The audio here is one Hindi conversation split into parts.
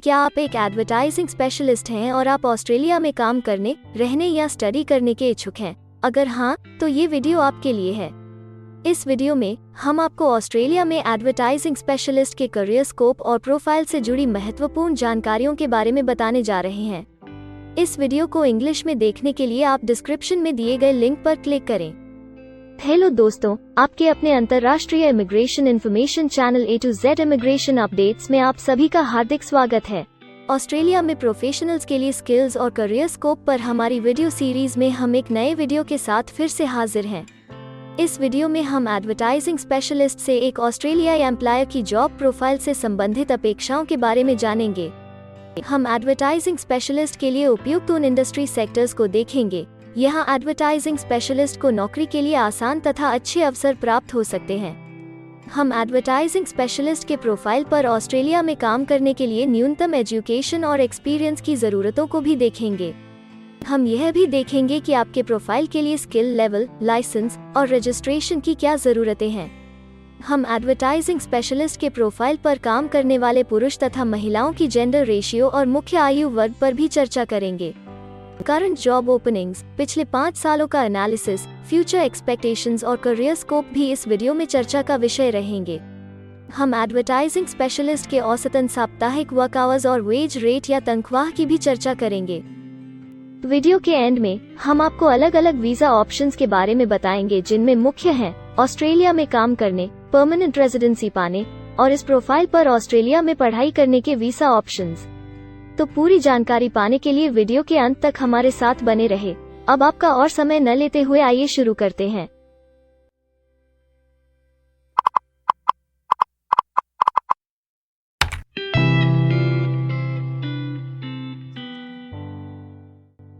क्या आप एक एडवर्टाइजिंग स्पेशलिस्ट हैं और आप ऑस्ट्रेलिया में काम करने, रहने या स्टडी करने के इच्छुक हैं? अगर हाँ, तो ये वीडियो आपके लिए है। इस वीडियो में हम आपको ऑस्ट्रेलिया में एडवर्टाइजिंग स्पेशलिस्ट के करियर स्कोप और प्रोफाइल से जुड़ी महत्वपूर्ण जानकारियों के बारे में बताने जा रहे हैं। इस वीडियो को इंग्लिश में देखने के लिए आप डिस्क्रिप्शन में दिए गए लिंक पर क्लिक करें। हेलो दोस्तों, आपके अपने अंतर्राष्ट्रीय immigration information channel A to Z immigration updates में आप सभी का हार्दिक स्वागत है। ऑस्ट्रेलिया में प्रोफेशनल्स के लिए स्किल्स और करियर स्कोप पर हमारी वीडियो सीरीज में हम एक नए वीडियो के साथ फिर से हाजिर हैं। इस वीडियो में हम एडवर्टाइजिंग स्पेशलिस्ट से एक ऑस्ट्रेलियाई एम्प्लॉयर की जॉब प्रोफाइल से संबंधित अपेक्षाओं के बारे में जानेंगे। हम एडवर्टाइजिंग स्पेशलिस्ट के लिए उपयुक्त उन इंडस्ट्री सेक्टर्स को देखेंगे। यहाँ एडवर्टाइजिंग स्पेशलिस्ट को नौकरी के लिए आसान तथा अच्छे अवसर प्राप्त हो सकते हैं। हम एडवर्टाइजिंग स्पेशलिस्ट के प्रोफाइल पर ऑस्ट्रेलिया में काम करने के लिए न्यूनतम एजुकेशन और एक्सपीरियंस की जरूरतों को भी देखेंगे। हम यह भी देखेंगे कि आपके प्रोफाइल के लिए स्किल लेवल, लाइसेंस और रजिस्ट्रेशन की क्या जरूरतें हैं। हम एडवर्टाइजिंग स्पेशलिस्ट के प्रोफाइल पर काम करने वाले पुरुष तथा महिलाओं की जेंडर रेशियो और मुख्य आयु वर्ग पर भी चर्चा करेंगे। करंट जॉब ओपनिंग्स, पिछले 5 सालों का एनालिसिस, फ्यूचर एक्सपेक्टेशंस और करियर स्कोप भी इस वीडियो में चर्चा का विषय रहेंगे। हम एडवर्टाइजिंग स्पेशलिस्ट के औसतन साप्ताहिक वर्क आवर्स और वेज रेट या तनख्वाह की भी चर्चा करेंगे। वीडियो के एंड में हम आपको अलग अलग वीजा ऑप्शंस के बारे में बताएंगे, जिनमें मुख्य हैं ऑस्ट्रेलिया में काम करने, परमानेंट रेजिडेंसी पाने और इस प्रोफाइल पर ऑस्ट्रेलिया में पढ़ाई करने के वीजा ऑप्शंस। तो पूरी जानकारी पाने के लिए वीडियो के अंत तक हमारे साथ बने रहे। अब आपका और समय न लेते हुए आइए शुरू करते हैं।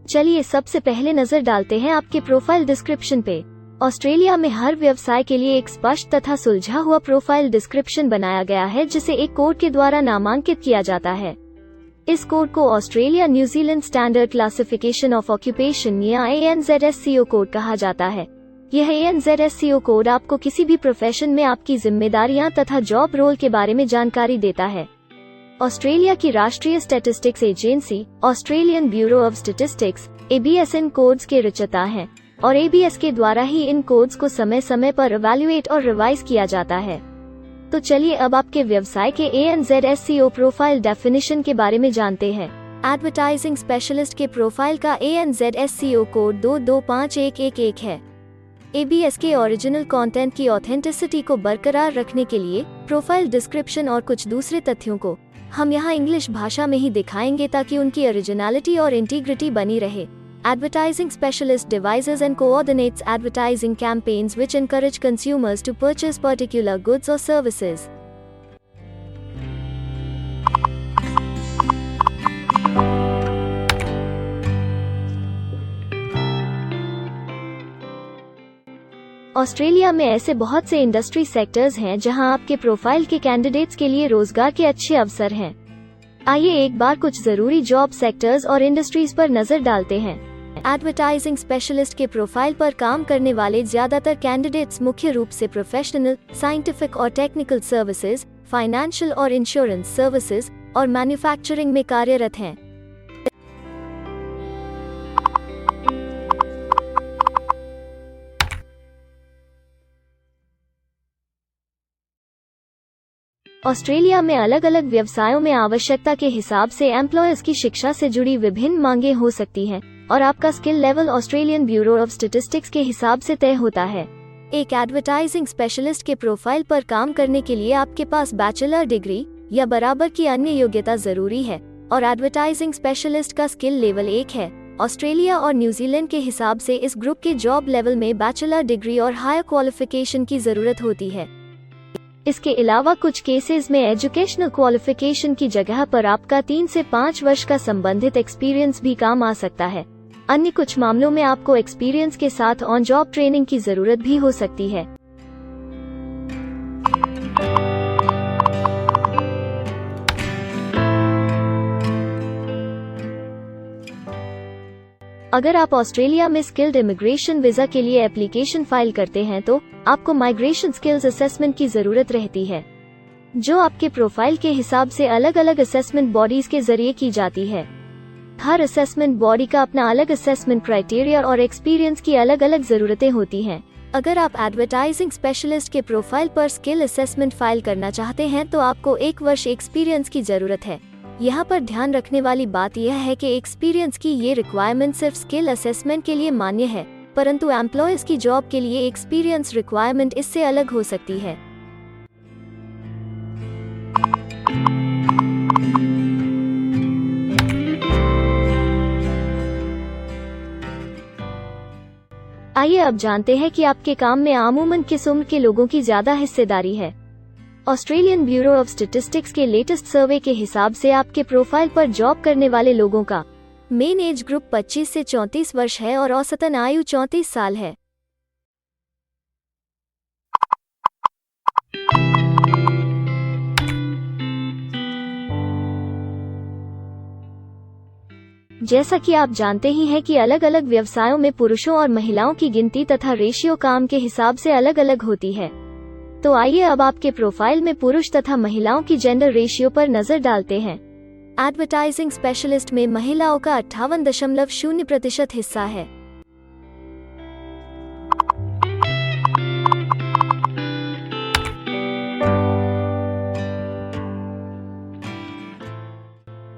चलिए सबसे पहले नजर डालते हैं आपके प्रोफाइल डिस्क्रिप्शन पे। ऑस्ट्रेलिया में हर व्यवसाय के लिए एक स्पष्ट तथा सुलझा हुआ प्रोफाइल डिस्क्रिप्शन बनाया गया है, जिसे एक कोड के द्वारा नामांकित किया जाता है। इस कोड को Australia New Zealand standard classification of occupation या ANZSCO कोड कहा जाता है। यह ANZSCO कोड आपको किसी भी प्रोफेशन में आपकी जिम्मेदारियां तथा जॉब रोल के बारे में जानकारी देता है। ऑस्ट्रेलिया की राष्ट्रीय statistics agency, Australian bureau of statistics, ABS in codes के रचयिता हैं और ABS के द्वारा ही इन कोड्स को समय समय पर इवैल्यूएट और रिवाइज किया जाता है। तो चलिए अब आपके व्यवसाय के ANZSCO प्रोफाइल डेफिनेशन के बारे में जानते हैं। एडवर्टाइजिंग स्पेशलिस्ट के प्रोफाइल का ANZSCO कोड 225111 है। ABS के ओरिजिनल कंटेंट की ऑथेंटिसिटी को बरकरार रखने के लिए प्रोफाइल डिस्क्रिप्शन और कुछ दूसरे तथ्यों को हम यहाँ इंग्लिश भाषा में ही दिखाएंगे, ताकि उनकी ओरिजिनलिटी और इंटीग्रिटी बनी रहे। Advertising specialist devises and coordinates advertising campaigns which encourage consumers to purchase particular goods or services. Australia में ऐसे बहुत से इंडस्ट्री सेक्टर्स हैं जहां आपके प्रोफाइल के कैंडिडेट्स के लिए रोजगार के अच्छे अवसर हैं। आइए एक बार कुछ जरूरी जॉब सेक्टर्स और इंडस्ट्रीज पर नजर डालते हैं। एडवर्टाइजिंग स्पेशलिस्ट के प्रोफाइल पर काम करने वाले ज्यादातर कैंडिडेट्स मुख्य रूप से प्रोफेशनल, साइंटिफिक और टेक्निकल सर्विसेज, फाइनेंशियल और इंश्योरेंस सर्विसेज और मैन्युफैक्चरिंग में कार्यरत हैं। ऑस्ट्रेलिया में अलग अलग व्यवसायों में आवश्यकता के हिसाब से एम्प्लॉयर्स की शिक्षा से जुड़ी विभिन्न मांगें हो सकती हैं और आपका skill level Australian bureau of statistics के हिसाब से तय होता है। एक एडवर्टाइजिंग स्पेशलिस्ट के प्रोफाइल पर काम करने के लिए आपके पास बैचलर डिग्री या बराबर की अन्य योग्यता जरूरी है और एडवर्टाइजिंग स्पेशलिस्ट का स्किल लेवल 1 है। ऑस्ट्रेलिया और न्यूजीलैंड के हिसाब से इस ग्रुप के जॉब लेवल में बैचलर डिग्री और हायर क्वालिफिकेशन की जरूरत होती है। इसके अलावा कुछ केसेस में एजुकेशनल क्वालिफिकेशन की जगह पर आपका 3 से 5 वर्ष का संबंधित एक्सपीरियंस भी काम आ सकता है। अन्य कुछ मामलों में आपको एक्सपीरियंस के साथ ऑन जॉब ट्रेनिंग की जरूरत भी हो सकती है। अगर आप ऑस्ट्रेलिया में स्किल्ड इमिग्रेशन वीजा के लिए एप्लीकेशन फाइल करते हैं तो आपको माइग्रेशन स्किल्स असेसमेंट की जरूरत रहती है। जो आपके प्रोफाइल के हिसाब से अलग अलग असेसमेंट बॉडीज के जरिए की जाती है। हर असेसमेंट बॉडी का अपना अलग असेसमेंट क्राइटेरिया और एक्सपीरियंस की अलग अलग जरूरतें होती हैं। अगर आप एडवर्टाइजिंग स्पेशलिस्ट के प्रोफाइल पर स्किल असेसमेंट फाइल करना चाहते हैं तो आपको 1 वर्ष एक्सपीरियंस की जरूरत है। यहाँ पर ध्यान रखने वाली बात यह है कि एक्सपीरियंस की ये रिक्वायरमेंट सिर्फ स्किल असेसमेंट के लिए मान्य है, परंतु एम्प्लॉयज की जॉब के लिए एक्सपीरियंस रिक्वायरमेंट इससे अलग हो सकती है। आइए अब जानते हैं कि आपके काम में आमूमन किस उम्र के लोगों की ज्यादा हिस्सेदारी है। ऑस्ट्रेलियन ब्यूरो ऑफ स्टैटिस्टिक्स के लेटेस्ट सर्वे के हिसाब से आपके प्रोफाइल पर जॉब करने वाले लोगों का मेन एज ग्रुप 25 से 34 वर्ष है और औसतन आयु 34 साल है। जैसा कि आप जानते ही हैं कि अलग अलग व्यवसायों में पुरुषों और महिलाओं की गिनती तथा रेशियो काम के हिसाब से अलग अलग होती है। तो आइए अब आपके प्रोफाइल में पुरुष तथा महिलाओं की जेंडर रेशियो पर नजर डालते हैं। एडवर्टाइजिंग स्पेशलिस्ट में महिलाओं का 58.0% हिस्सा है।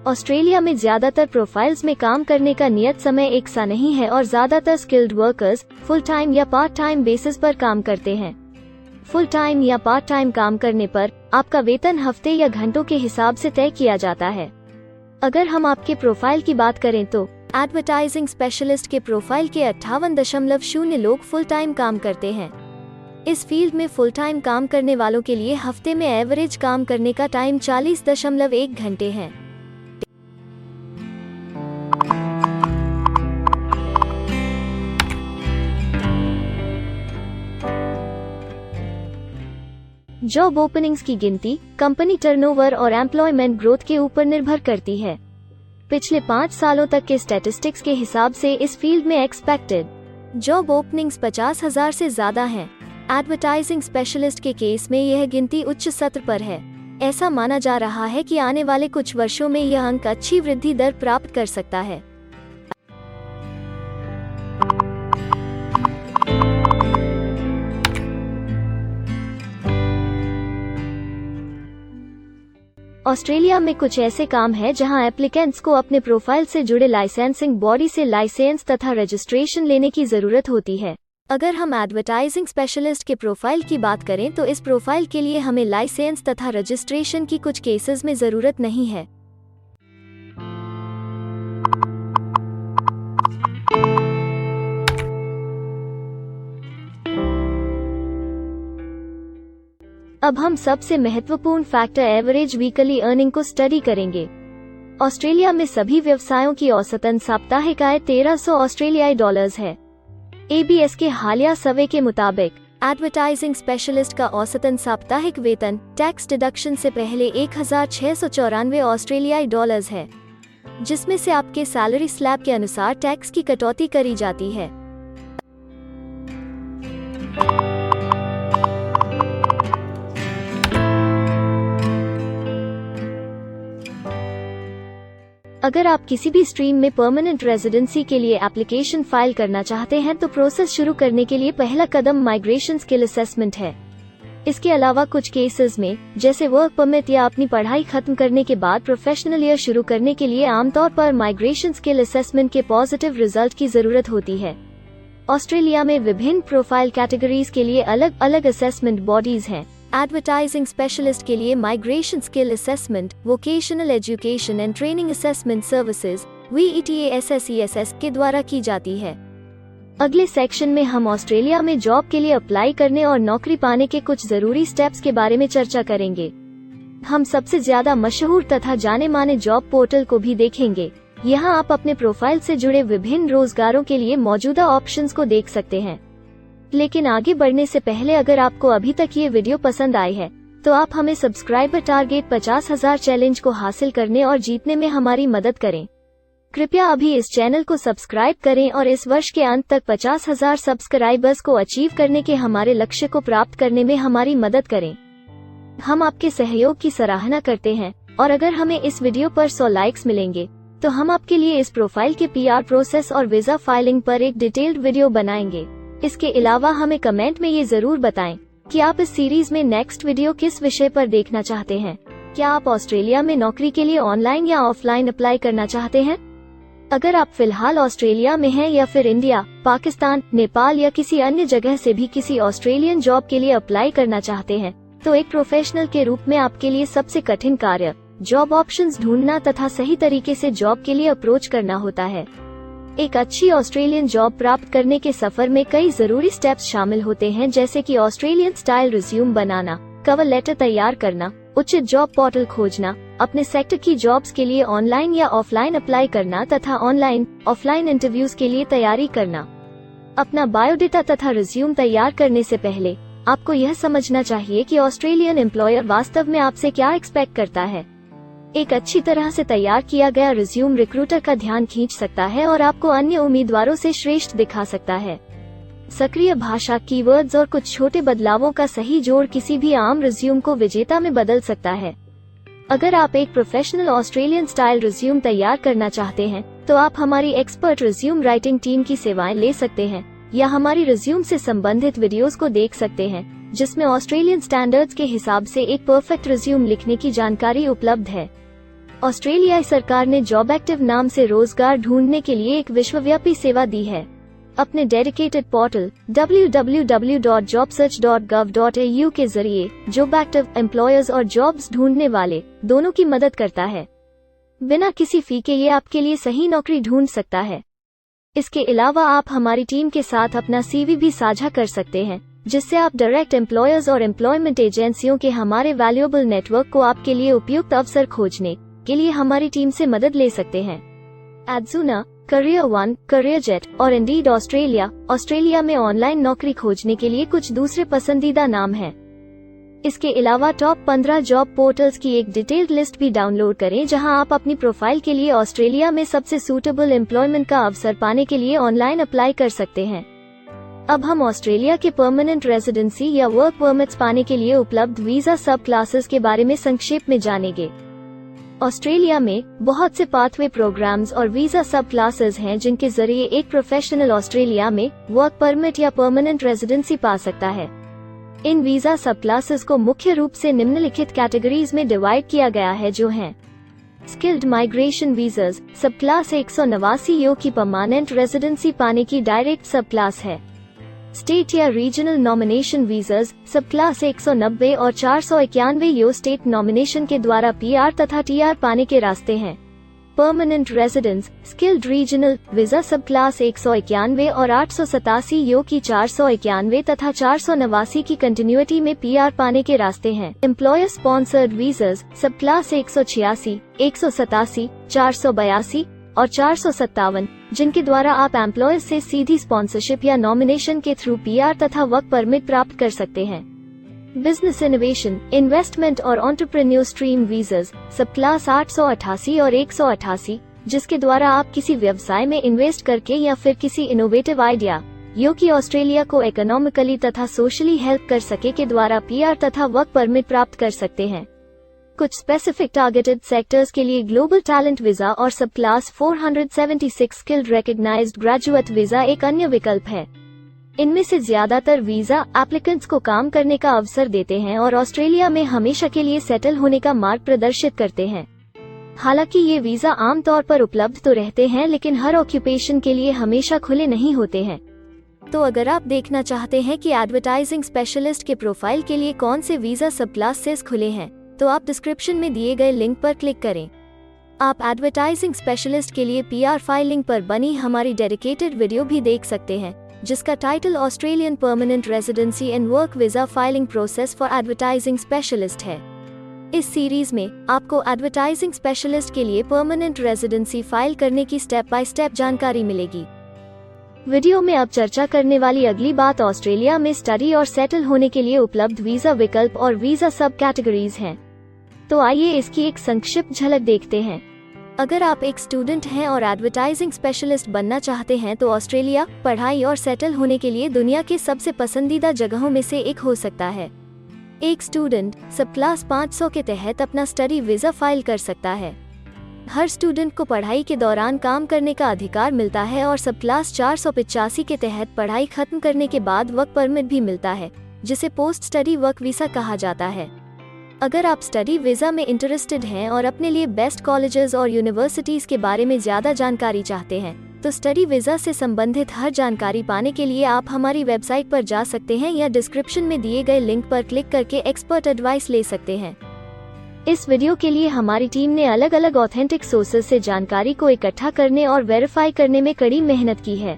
ऑस्ट्रेलिया में ज्यादातर प्रोफाइल्स में काम करने का नियत समय एक सा नहीं है और ज्यादातर स्किल्ड वर्कर्स फुल टाइम या पार्ट टाइम बेसिस पर काम करते हैं। फुल टाइम या पार्ट टाइम काम करने पर आपका वेतन हफ्ते या घंटों के हिसाब से तय किया जाता है। अगर हम आपके प्रोफाइल की बात करें तो एडवर्टाइजिंग स्पेशलिस्ट के प्रोफाइल के 58.0 लोग फुल टाइम काम करते हैं। इस फील्ड में फुल टाइम काम करने वालों के लिए हफ्ते में एवरेज काम करने का टाइम 40.1 घंटे है। जॉब ओपनिंग्स की गिनती कंपनी टर्नओवर और एम्प्लॉयमेंट ग्रोथ के ऊपर निर्भर करती है। पिछले 5 सालों तक के स्टैटिस्टिक्स के हिसाब से इस फील्ड में एक्सपेक्टेड जॉब ओपनिंग्स 50,000 से ज्यादा हैं। एडवर्टाइजिंग स्पेशलिस्ट के केस में यह गिनती उच्च सत्र पर है। ऐसा माना जा रहा है कि आने वाले कुछ वर्षों में यह अंक अच्छी वृद्धि दर प्राप्त कर सकता है। ऑस्ट्रेलिया में कुछ ऐसे काम हैं जहां एप्लीकेंट्स को अपने प्रोफाइल से जुड़े लाइसेंसिंग बॉडी से लाइसेंस तथा रजिस्ट्रेशन लेने की जरूरत होती है। अगर हम एडवर्टाइजिंग स्पेशलिस्ट के प्रोफाइल की बात करें तो इस प्रोफाइल के लिए हमें लाइसेंस तथा रजिस्ट्रेशन की कुछ केसेस में जरूरत नहीं है। अब हम सबसे महत्वपूर्ण फैक्टर एवरेज वीकली अर्निंग को स्टडी करेंगे। ऑस्ट्रेलिया में सभी व्यवसायों की औसतन साप्ताहिक आय 1300 ऑस्ट्रेलियाई डॉलर्स है। ABS के हालिया सर्वे के मुताबिक एडवर्टाइजिंग स्पेशलिस्ट का औसतन साप्ताहिक वेतन टैक्स डिडक्शन से पहले 1694 ऑस्ट्रेलियाई डॉलर्स है, जिसमें से आपके सैलरी स्लैब के अनुसार टैक्स की कटौती करी जाती है। अगर आप किसी भी स्ट्रीम में परमानेंट रेजिडेंसी के लिए एप्लीकेशन फाइल करना चाहते हैं तो प्रोसेस शुरू करने के लिए पहला कदम माइग्रेशन स्किल असेसमेंट है। इसके अलावा कुछ केसेस में जैसे वर्क परमिट या अपनी पढ़ाई खत्म करने के बाद प्रोफेशनल ईयर शुरू करने के लिए आमतौर पर माइग्रेशन स्किल असेसमेंट के पॉजिटिव रिजल्ट की जरूरत होती है। ऑस्ट्रेलिया में विभिन्न प्रोफाइल कैटेगरीज के लिए अलग अलग असेसमेंट बॉडीज हैं। एडवर्टाइजिंग स्पेशलिस्ट के लिए migration skill assessment vocational education and training assessment services VETASSESS के द्वारा की जाती है। अगले सेक्शन में हम ऑस्ट्रेलिया में जॉब के लिए अप्लाई करने और नौकरी पाने के कुछ जरूरी स्टेप्स के बारे में चर्चा करेंगे। हम सबसे ज्यादा मशहूर तथा जाने माने जॉब पोर्टल को भी देखेंगे। यहाँ आप अपने प्रोफाइल से जुड़े विभिन्न रोजगारों के लिए मौजूदा ऑप्शंस को देख सकते हैं। लेकिन आगे बढ़ने से पहले अगर आपको अभी तक ये वीडियो पसंद आई है तो आप हमें सब्सक्राइबर टारगेट 50,000 चैलेंज को हासिल करने और जीतने में हमारी मदद करें। कृपया अभी इस चैनल को सब्सक्राइब करें और इस वर्ष के अंत तक 50,000 सब्सक्राइबर्स को अचीव करने के हमारे लक्ष्य को प्राप्त करने में हमारी मदद करें। हम आपके सहयोग की सराहना करते हैं और अगर हमें इस वीडियो पर 100 लाइक्स मिलेंगे तो हम आपके लिए इस प्रोफाइल के PR प्रोसेस और वीजा फाइलिंग पर एक डिटेल्ड वीडियो बनाएंगे। इसके अलावा हमें कमेंट में ये जरूर बताएं कि आप इस सीरीज में नेक्स्ट वीडियो किस विषय पर देखना चाहते हैं। क्या आप ऑस्ट्रेलिया में नौकरी के लिए ऑनलाइन या ऑफलाइन अप्लाई करना चाहते हैं? अगर आप फिलहाल ऑस्ट्रेलिया में हैं या फिर इंडिया, पाकिस्तान, नेपाल या किसी अन्य जगह से भी किसी ऑस्ट्रेलियन जॉब के लिए अप्लाई करना चाहते हैं, तो एक प्रोफेशनल के रूप में आपके लिए सबसे कठिन कार्य जॉब ऑप्शंस ढूंढना तथा सही तरीके से जॉब के लिए अप्रोच करना होता है। एक अच्छी ऑस्ट्रेलियन जॉब प्राप्त करने के सफर में कई जरूरी स्टेप्स शामिल होते हैं, जैसे कि ऑस्ट्रेलियन स्टाइल रिज्यूम बनाना, कवर लेटर तैयार करना, उचित जॉब पोर्टल खोजना, अपने सेक्टर की जॉब्स के लिए ऑनलाइन या ऑफलाइन अप्लाई करना तथा ऑनलाइन ऑफलाइन इंटरव्यूज के लिए तैयारी करना। अपना बायोडेटा तथा रिज्यूम तैयार करने से पहले आपको यह समझना चाहिए कि ऑस्ट्रेलियन एम्प्लॉयर वास्तव में आपसे क्या एक्सपेक्ट करता है। एक अच्छी तरह से तैयार किया गया रिज्यूम रिक्रूटर का ध्यान खींच सकता है और आपको अन्य उम्मीदवारों से श्रेष्ठ दिखा सकता है। सक्रिय भाषा, कीवर्ड्स और कुछ छोटे बदलावों का सही जोड़ किसी भी आम रिज्यूम को विजेता में बदल सकता है। अगर आप एक प्रोफेशनल ऑस्ट्रेलियन स्टाइल रिज्यूम तैयार करना चाहते हैं, तो आप हमारी एक्सपर्ट रिज्यूम राइटिंग टीम की सेवाएं ले सकते हैं या हमारी रिज्यूम से संबंधित वीडियोस को देख सकते हैं, जिसमें ऑस्ट्रेलियन स्टैंडर्ड्स के हिसाब से एक परफेक्ट रिज्यूम लिखने की जानकारी उपलब्ध है। ऑस्ट्रेलियाई सरकार ने जॉब एक्टिव नाम से रोजगार ढूंढने के लिए एक विश्वव्यापी सेवा दी है। अपने डेडिकेटेड पोर्टल www.jobsearch.gov.au के जरिए जॉब एक्टिव एम्प्लॉयर्स और जॉब्स ढूंढने वाले दोनों की मदद करता है। बिना किसी फी के ये आपके लिए सही नौकरी ढूंढ सकता है। इसके अलावा आप हमारी टीम के साथ अपना CV भी साझा कर सकते हैं, जिससे आप डायरेक्ट एम्प्लॉयर्स और एम्प्लॉयमेंट एजेंसियों के हमारे वैल्यूएबल नेटवर्क को आपके लिए उपयुक्त अवसर खोजने के लिए हमारी टीम से मदद ले सकते हैं। एडजुना, करियर वन, करियर जेट और इंडीड ऑस्ट्रेलिया में ऑनलाइन नौकरी खोजने के लिए कुछ दूसरे पसंदीदा नाम हैं। इसके अलावा टॉप 15 जॉब पोर्टल्स की एक डिटेल्ड लिस्ट भी डाउनलोड करें, जहां आप अपनी प्रोफाइल के लिए ऑस्ट्रेलिया में सबसे सूटेबल एम्प्लॉयमेंट का अवसर पाने के लिए ऑनलाइन अप्लाई कर सकते हैं। अब हम ऑस्ट्रेलिया के परमानेंट रेजिडेंसी या वर्क परमिट्स पाने के लिए उपलब्ध वीजा सब क्लासेस के बारे में संक्षेप में जानेंगे। ऑस्ट्रेलिया में बहुत से पाथवे प्रोग्राम्स और वीजा सब क्लासेस हैं, जिनके जरिए एक प्रोफेशनल ऑस्ट्रेलिया में वर्क परमिट या परमानेंट रेजिडेंसी पा सकता है। इन वीजा सब क्लासेस को मुख्य रूप से निम्नलिखित कैटेगरीज में डिवाइड किया गया है, जो हैं स्किल्ड माइग्रेशन वीजास सब क्लास 189 यो की परमानेंट रेजिडेंसी पाने की डायरेक्ट सब क्लास है। स्टेट या रीजनल नॉमिनेशन वीजास सब क्लास 190 और 491 यो स्टेट नॉमिनेशन के द्वारा PR तथा TR पाने के रास्ते हैं। Permanent residence skilled regional visa सब क्लास 191 और 887 यो की 491 तथा 489 की कंटिन्यूटी में PR पाने के रास्ते हैं। एम्प्लॉयर स्पॉन्सर्ड वीजास सब क्लास 186, 187, 482 और 457, जिनके द्वारा आप एम्प्लॉयर से सीधी स्पॉन्सरशिप या नॉमिनेशन के थ्रू PR तथा वर्क परमिट प्राप्त कर सकते हैं। बिजनेस इनोवेशन, इन्वेस्टमेंट और एंटरप्रेन्योर स्ट्रीम वीजास सब क्लास 888 और 188, जिसके द्वारा आप किसी व्यवसाय में इन्वेस्ट करके या फिर किसी इनोवेटिव आइडिया यो कि ऑस्ट्रेलिया को इकोनॉमिकली तथा सोशली हेल्प कर सके के द्वारा PR तथा वर्क परमिट प्राप्त कर सकते हैं। कुछ स्पेसिफिक टारगेटेड सेक्टर्स के लिए ग्लोबल टैलेंट वीजा और सब class 476 skilled recognised graduate visa एक अन्य विकल्प है। इनमें से ज्यादातर वीजा एप्लीकेंट्स को काम करने का अवसर देते हैं और ऑस्ट्रेलिया में हमेशा के लिए सेटल होने का मार्ग प्रदर्शित करते हैं। हालांकि ये वीजा आमतौर पर उपलब्ध तो रहते हैं, लेकिन हर ऑक्यूपेशन के लिए हमेशा खुले नहीं होते हैं। तो अगर आप देखना चाहते हैं कि एडवर्टाइजिंग स्पेशलिस्ट के प्रोफाइल के लिए कौन से वीजा सब क्लासेस खुले हैं, तो आप डिस्क्रिप्शन में दिए गए लिंक पर क्लिक करें। आप एडवर्टाइजिंग स्पेशलिस्ट के लिए PR फाइलिंग पर बनी हमारी डेडिकेटेड वीडियो भी देख सकते हैं, जिसका title Australian permanent residency and work visa filing process for advertising specialist है। इस सीरीज में आपको एडवर्टाइजिंग स्पेशलिस्ट के लिए परमानेंट रेजिडेंसी फाइल करने की स्टेप बाय स्टेप जानकारी मिलेगी। वीडियो में अब चर्चा करने वाली अगली बात ऑस्ट्रेलिया में स्टडी और सेटल होने के लिए उपलब्ध वीजा विकल्प और वीजा सब कैटेगरीज हैं। तो आइए इसकी एक संक्षिप्त झलक देखते हैं। अगर आप एक स्टूडेंट हैं और एडवर्टाइजिंग स्पेशलिस्ट बनना चाहते हैं, तो ऑस्ट्रेलिया पढ़ाई और सेटल होने के लिए दुनिया के सबसे पसंदीदा जगहों में से एक हो सकता है। एक स्टूडेंट सब क्लास 500 के तहत अपना स्टडी वीज़ा फाइल कर सकता है। हर स्टूडेंट को पढ़ाई के दौरान काम करने का अधिकार मिलता है और सब क्लास 485 के तहत पढ़ाई खत्म करने के बाद वर्क परमिट भी मिलता है, जिसे पोस्ट स्टडी वर्क वीज़ा कहा जाता है। अगर आप स्टडी वीज़ा में इंटरेस्टेड हैं और अपने लिए बेस्ट कॉलेजेस और यूनिवर्सिटीज़ के बारे में ज़्यादा जानकारी चाहते हैं, तो स्टडी वीज़ा से संबंधित हर जानकारी पाने के लिए आप हमारी वेबसाइट पर जा सकते हैं या डिस्क्रिप्शन में दिए गए लिंक पर क्लिक करके एक्सपर्ट एडवाइस ले सकते हैं। इस वीडियो के लिए हमारी टीम ने अलग अलग ऑथेंटिक सोर्सेज से जानकारी को इकट्ठा करने और वेरीफाई करने में कड़ी मेहनत की है।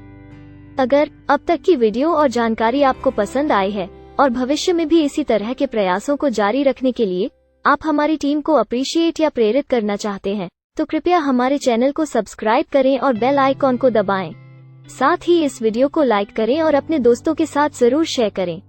अगर अब तक की वीडियो और जानकारी आपको पसंद आई है और भविष्य में भी इसी तरह के प्रयासों को जारी रखने के लिए आप हमारी टीम को अप्रिशिएट या प्रेरित करना चाहते हैं, तो कृपया हमारे चैनल को सब्सक्राइब करें और बेल आइकॉन को दबाएं। साथ ही इस वीडियो को लाइक करें और अपने दोस्तों के साथ जरूर शेयर करें।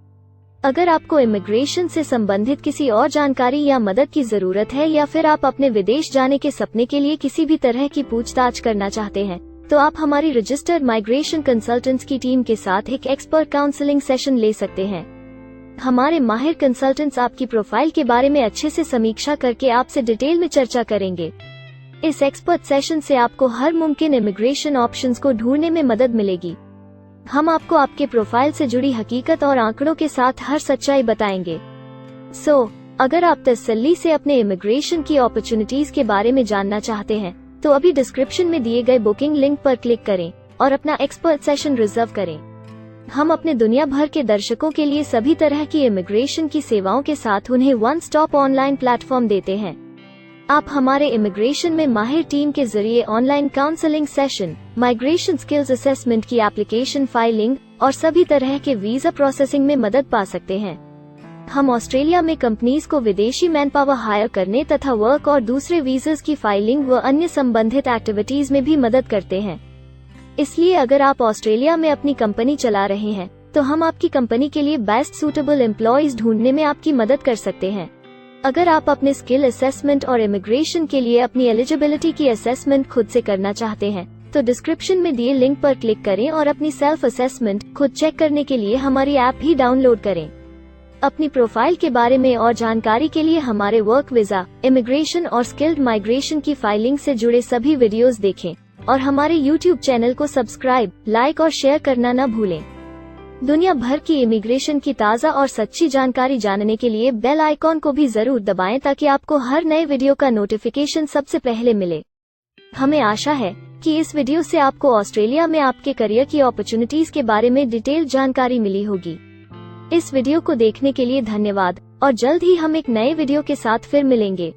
अगर आपको इमिग्रेशन से संबंधित किसी और जानकारी या मदद की जरूरत है या फिर आप अपने विदेश जाने के सपने के लिए किसी भी तरह की पूछताछ करना चाहते हैं, तो आप हमारी रजिस्टर्ड माइग्रेशन कंसल्टेंट्स की टीम के साथ एक एक्सपर्ट काउंसलिंग सेशन ले सकते हैं। हमारे माहिर कंसल्टेंट्स आपकी प्रोफाइल के बारे में अच्छे से समीक्षा करके आपसे डिटेल में चर्चा करेंगे। इस एक्सपर्ट सेशन से आपको हर मुमकिन इमिग्रेशन ऑप्शंस को ढूंढने में मदद मिलेगी। हम आपको आपके प्रोफाइल से जुड़ी हकीकत और आंकड़ों के साथ हर सच्चाई बताएंगे। अगर आप तसल्ली से अपने इमिग्रेशन की अपॉर्चुनिटीज के बारे में जानना चाहते हैं, तो अभी डिस्क्रिप्शन में दिए गए बुकिंग लिंक पर क्लिक करें और अपना एक्सपर्ट सेशन रिजर्व करें। हम अपने दुनिया भर के दर्शकों के लिए सभी तरह की इमिग्रेशन की सेवाओं के साथ उन्हें वन स्टॉप ऑनलाइन प्लेटफॉर्म देते हैं। आप हमारे इमिग्रेशन में माहिर टीम के जरिए online counselling session, migration skills assessment की एप्लीकेशन फाइलिंग और सभी तरह के वीजा प्रोसेसिंग में मदद पा सकते हैं। हम ऑस्ट्रेलिया में कंपनीज को विदेशी मैन पावर हायर करने तथा वर्क और दूसरे वीजास की फाइलिंग व अन्य संबंधित एक्टिविटीज में भी मदद करते हैं। इसलिए अगर आप ऑस्ट्रेलिया में अपनी कंपनी चला रहे हैं, तो हम आपकी कंपनी के लिए बेस्ट सूटेबल एम्प्लॉयज ढूंढने में आपकी मदद कर सकते हैं। अगर आप अपने स्किल असेसमेंट और इमिग्रेशन के लिए अपनी एलिजिबिलिटी की असेसमेंट खुद से करना चाहते हैं, तो डिस्क्रिप्शन में दिए लिंक पर क्लिक करें और अपनी सेल्फ असेसमेंट खुद चेक करने के लिए हमारी ऐप भी डाउनलोड करें। अपनी प्रोफाइल के बारे में और जानकारी के लिए हमारे वर्क वीजा, इमिग्रेशन और स्किल्ड माइग्रेशन की फाइलिंग से जुड़े सभी वीडियोस देखें और हमारे YouTube चैनल को सब्सक्राइब, लाइक और शेयर करना न भूलें। दुनिया भर की इमिग्रेशन की ताज़ा और सच्ची जानकारी जानने के लिए बेल आइकॉन को भी जरूर दबाएं ताकि आपको हर नए वीडियो का नोटिफिकेशन सबसे पहले मिले। हमें आशा है कि इस वीडियो से आपको ऑस्ट्रेलिया में आपके करियर की अपॉर्चुनिटीज के बारे में डिटेल जानकारी मिली होगी। इस वीडियो को देखने के लिए धन्यवाद और जल्द ही हम एक नए वीडियो के साथ फिर मिलेंगे।